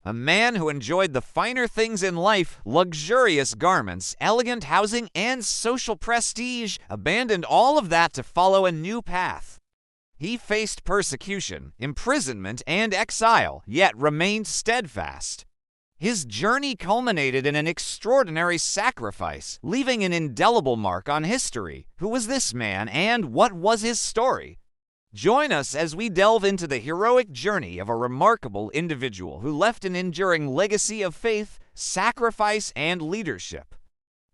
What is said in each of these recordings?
A man who enjoyed the finer things in life, luxurious garments, elegant housing, and social prestige, abandoned all of that to follow a new path. He faced persecution, imprisonment, and exile, yet remained steadfast. His journey culminated in an extraordinary sacrifice, leaving an indelible mark on history. Who was this man, and what was his story? Join us as we delve into the heroic journey of a remarkable individual who left an enduring legacy of faith, sacrifice, and leadership.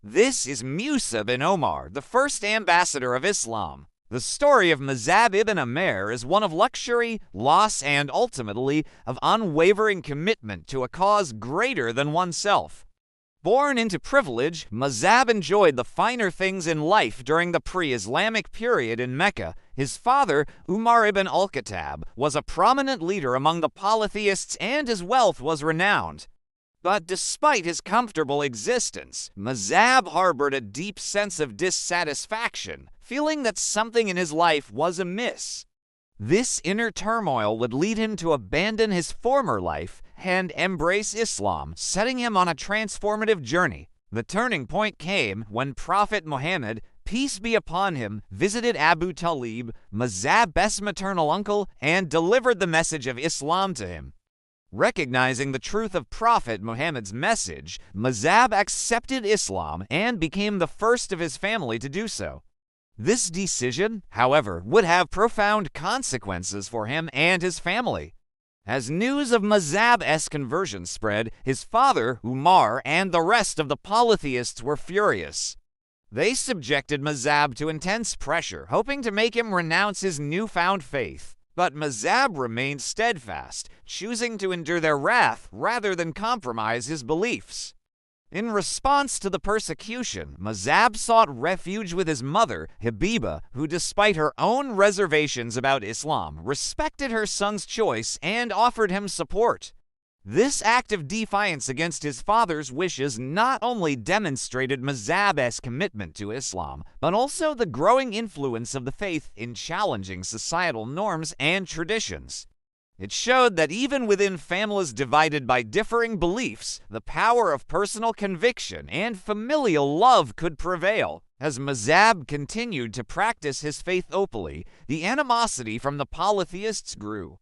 This is Mus'ab ibn Umair, the first ambassador of Islam. The story of Mus'ab ibn Umair is one of luxury, loss, and ultimately of unwavering commitment to a cause greater than oneself. Born into privilege, Mus'ab enjoyed the finer things in life during the pre-Islamic period in Mecca. His father, Umayr ibn al-Khattab, was a prominent leader among the polytheists and his wealth was renowned. But despite his comfortable existence, Mus'ab harbored a deep sense of dissatisfaction, feeling that something in his life was amiss. This inner turmoil would lead him to abandon his former life and embrace Islam, setting him on a transformative journey. The turning point came when Prophet Muhammad, peace be upon him, visited Abu Talib, Mus'ab's maternal uncle, and delivered the message of Islam to him. Recognizing the truth of Prophet Muhammad's message, Mus'ab accepted Islam and became the first of his family to do so. This decision, however, would have profound consequences for him and his family. As news of Mus'ab's conversion spread, his father, Umayr, and the rest of the polytheists were furious. They subjected Mus'ab to intense pressure, hoping to make him renounce his newfound faith. But Mus'ab remained steadfast, choosing to endure their wrath rather than compromise his beliefs. In response to the persecution, Mus'ab sought refuge with his mother, Habiba, who despite her own reservations about Islam, respected her son's choice and offered him support. This act of defiance against his father's wishes not only demonstrated Mus'ab's commitment to Islam, but also the growing influence of the faith in challenging societal norms and traditions. It showed that even within families divided by differing beliefs, the power of personal conviction and familial love could prevail. As Mus'ab continued to practice his faith openly, the animosity from the polytheists grew.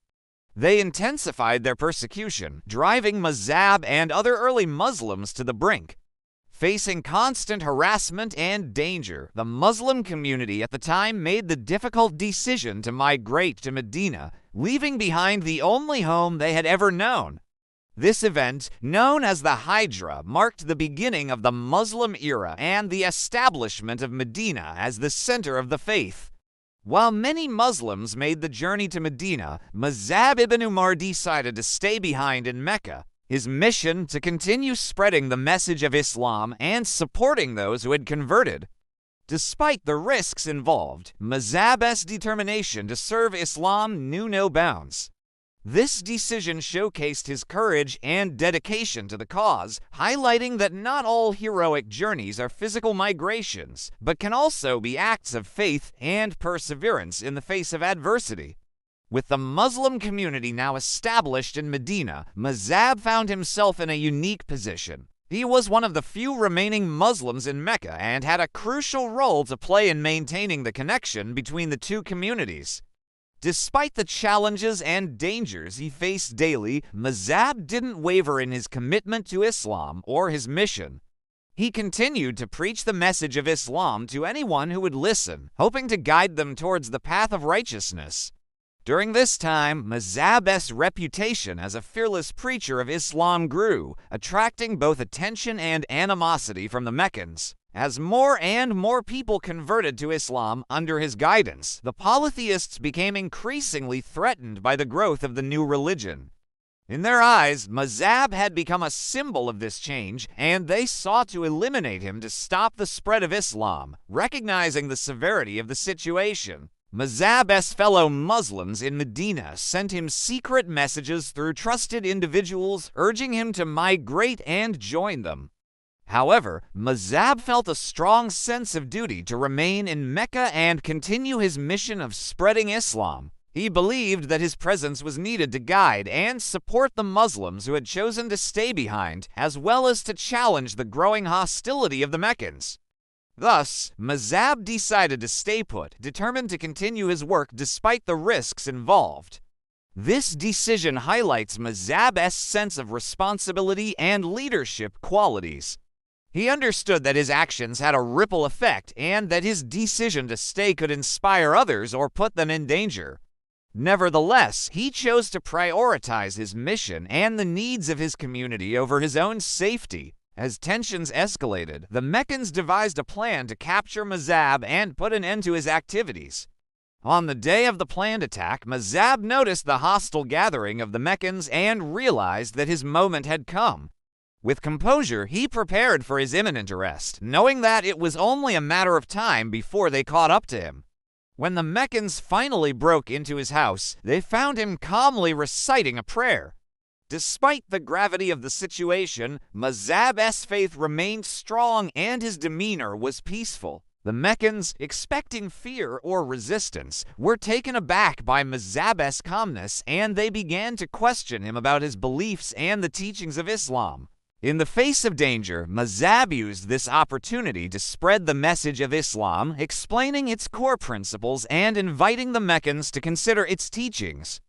They intensified their persecution, driving Mus'ab and other early Muslims to the brink. Facing constant harassment and danger, the Muslim community at the time made the difficult decision to migrate to Medina, leaving behind the only home they had ever known. This event, known as the Hijra, marked the beginning of the Muslim era and the establishment of Medina as the center of the faith. While many Muslims made the journey to Medina, Mus'ab ibn Umair decided to stay behind in Mecca. His mission to continue spreading the message of Islam and supporting those who had converted. Despite the risks involved, Mus'ab's determination to serve Islam knew no bounds. This decision showcased his courage and dedication to the cause, highlighting that not all heroic journeys are physical migrations, but can also be acts of faith and perseverance in the face of adversity. With the Muslim community now established in Medina, Mus'ab found himself in a unique position. He was one of the few remaining Muslims in Mecca and had a crucial role to play in maintaining the connection between the two communities. Despite the challenges and dangers he faced daily, Mus'ab didn't waver in his commitment to Islam or his mission. He continued to preach the message of Islam to anyone who would listen, hoping to guide them towards the path of righteousness. During this time, Mus'ab's reputation as a fearless preacher of Islam grew, attracting both attention and animosity from the Meccans. As more and more people converted to Islam under his guidance, the polytheists became increasingly threatened by the growth of the new religion. In their eyes, Mus'ab had become a symbol of this change, and they sought to eliminate him to stop the spread of Islam, recognizing the severity of the situation. Mus'ab's fellow Muslims in Medina sent him secret messages through trusted individuals urging him to migrate and join them. However, Mus'ab felt a strong sense of duty to remain in Mecca and continue his mission of spreading Islam. He believed that his presence was needed to guide and support the Muslims who had chosen to stay behind, as well as to challenge the growing hostility of the Meccans. Thus, Mus'ab decided to stay put, determined to continue his work despite the risks involved. This decision highlights Mus'ab's sense of responsibility and leadership qualities. He understood that his actions had a ripple effect and that his decision to stay could inspire others or put them in danger. Nevertheless, he chose to prioritize his mission and the needs of his community over his own safety. As tensions escalated, the Meccans devised a plan to capture Mus'ab and put an end to his activities. On the day of the planned attack, Mus'ab noticed the hostile gathering of the Meccans and realized that his moment had come. With composure, he prepared for his imminent arrest, knowing that it was only a matter of time before they caught up to him. When the Meccans finally broke into his house, they found him calmly reciting a prayer. Despite the gravity of the situation, Mus'ab's faith remained strong and his demeanor was peaceful. The Meccans, expecting fear or resistance, were taken aback by Mus'ab's calmness and they began to question him about his beliefs and the teachings of Islam. In the face of danger, Mus'ab used this opportunity to spread the message of Islam, explaining its core principles and inviting the Meccans to consider its teachings.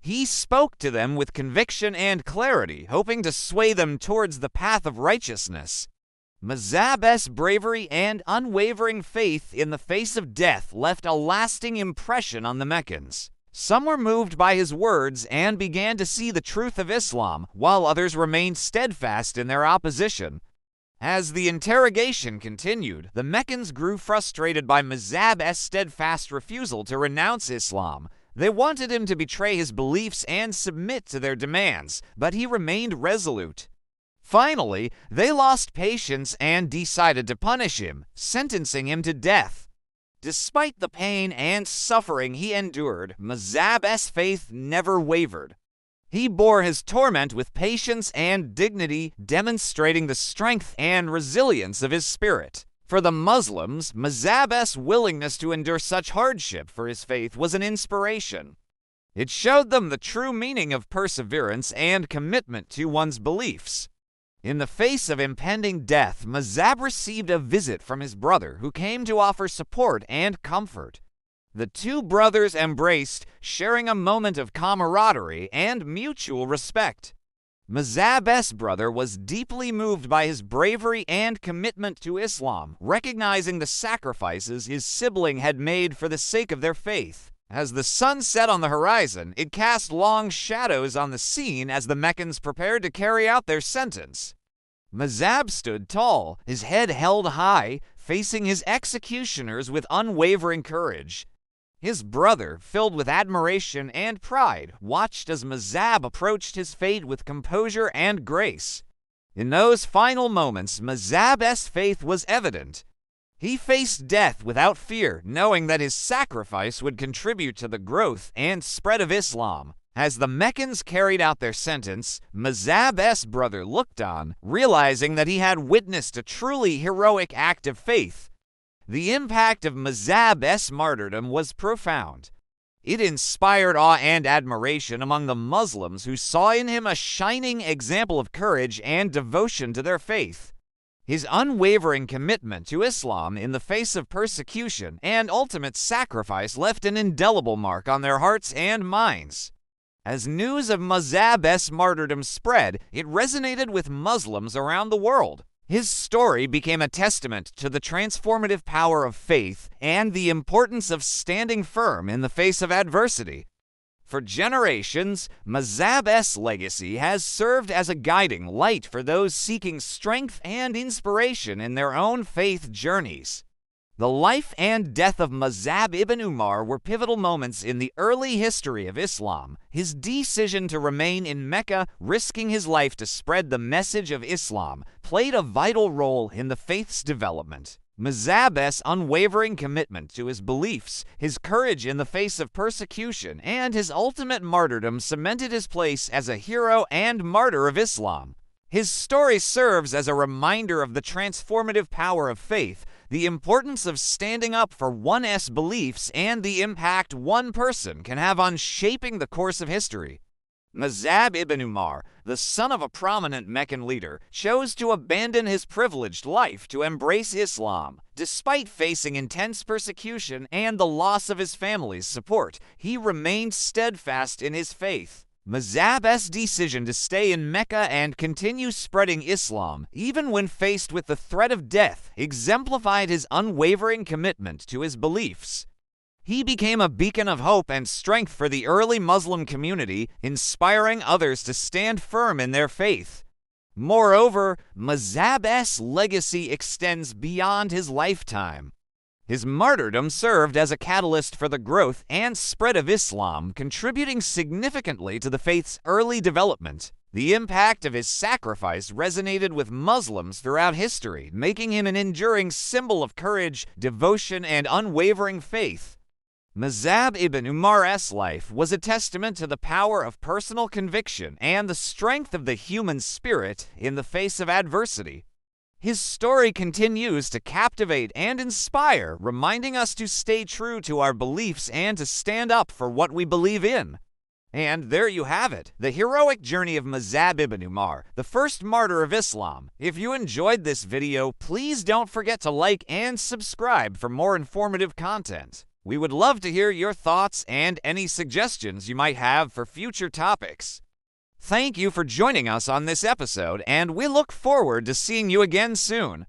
He spoke to them with conviction and clarity, hoping to sway them towards the path of righteousness. Mus'ab's bravery and unwavering faith in the face of death left a lasting impression on the Meccans. Some were moved by his words and began to see the truth of Islam, while others remained steadfast in their opposition. As the interrogation continued, the Meccans grew frustrated by Mus'ab's steadfast refusal to renounce Islam. They wanted him to betray his beliefs and submit to their demands, but he remained resolute. Finally, they lost patience and decided to punish him, sentencing him to death. Despite the pain and suffering he endured, Mus'ab's faith never wavered. He bore his torment with patience and dignity, demonstrating the strength and resilience of his spirit. For the Muslims, Mus'ab's willingness to endure such hardship for his faith was an inspiration. It showed them the true meaning of perseverance and commitment to one's beliefs. In the face of impending death, Mus'ab received a visit from his brother, who came to offer support and comfort. The two brothers embraced, sharing a moment of camaraderie and mutual respect. Mus'ab's brother was deeply moved by his bravery and commitment to Islam, recognizing the sacrifices his sibling had made for the sake of their faith. As the sun set on the horizon, it cast long shadows on the scene as the Meccans prepared to carry out their sentence. Mus'ab stood tall, his head held high, facing his executioners with unwavering courage. His brother, filled with admiration and pride, watched as Mus'ab approached his fate with composure and grace. In those final moments, Mus'ab's faith was evident. He faced death without fear, knowing that his sacrifice would contribute to the growth and spread of Islam. As the Meccans carried out their sentence, Mus'ab's brother looked on, realizing that he had witnessed a truly heroic act of faith. The impact of Mus'ab's martyrdom was profound. It inspired awe and admiration among the Muslims who saw in him a shining example of courage and devotion to their faith. His unwavering commitment to Islam in the face of persecution and ultimate sacrifice left an indelible mark on their hearts and minds. As news of Mus'ab's martyrdom spread, it resonated with Muslims around the world. His story became a testament to the transformative power of faith and the importance of standing firm in the face of adversity. For generations, Mus'ab's legacy has served as a guiding light for those seeking strength and inspiration in their own faith journeys. The life and death of Mus'ab ibn Umair were pivotal moments in the early history of Islam. His decision to remain in Mecca, risking his life to spread the message of Islam, played a vital role in the faith's development. Mus'ab's unwavering commitment to his beliefs, his courage in the face of persecution, and his ultimate martyrdom cemented his place as a hero and martyr of Islam. His story serves as a reminder of the transformative power of faith, the importance of standing up for one's beliefs and the impact one person can have on shaping the course of history. Mus'ab ibn Umair, the son of a prominent Meccan leader, chose to abandon his privileged life to embrace Islam. Despite facing intense persecution and the loss of his family's support, he remained steadfast in his faith. Mus'ab's decision to stay in Mecca and continue spreading Islam, even when faced with the threat of death, exemplified his unwavering commitment to his beliefs. He became a beacon of hope and strength for the early Muslim community, inspiring others to stand firm in their faith. Moreover, Mus'ab's legacy extends beyond his lifetime. His martyrdom served as a catalyst for the growth and spread of Islam, contributing significantly to the faith's early development. The impact of his sacrifice resonated with Muslims throughout history, making him an enduring symbol of courage, devotion, and unwavering faith. Mus'ab ibn Umair's life was a testament to the power of personal conviction and the strength of the human spirit in the face of adversity. His story continues to captivate and inspire, reminding us to stay true to our beliefs and to stand up for what we believe in. And there you have it, the heroic journey of Mus'ab ibn Umair, the first martyr of Islam. If you enjoyed this video, please don't forget to like and subscribe for more informative content. We would love to hear your thoughts and any suggestions you might have for future topics. Thank you for joining us on this episode, and we look forward to seeing you again soon.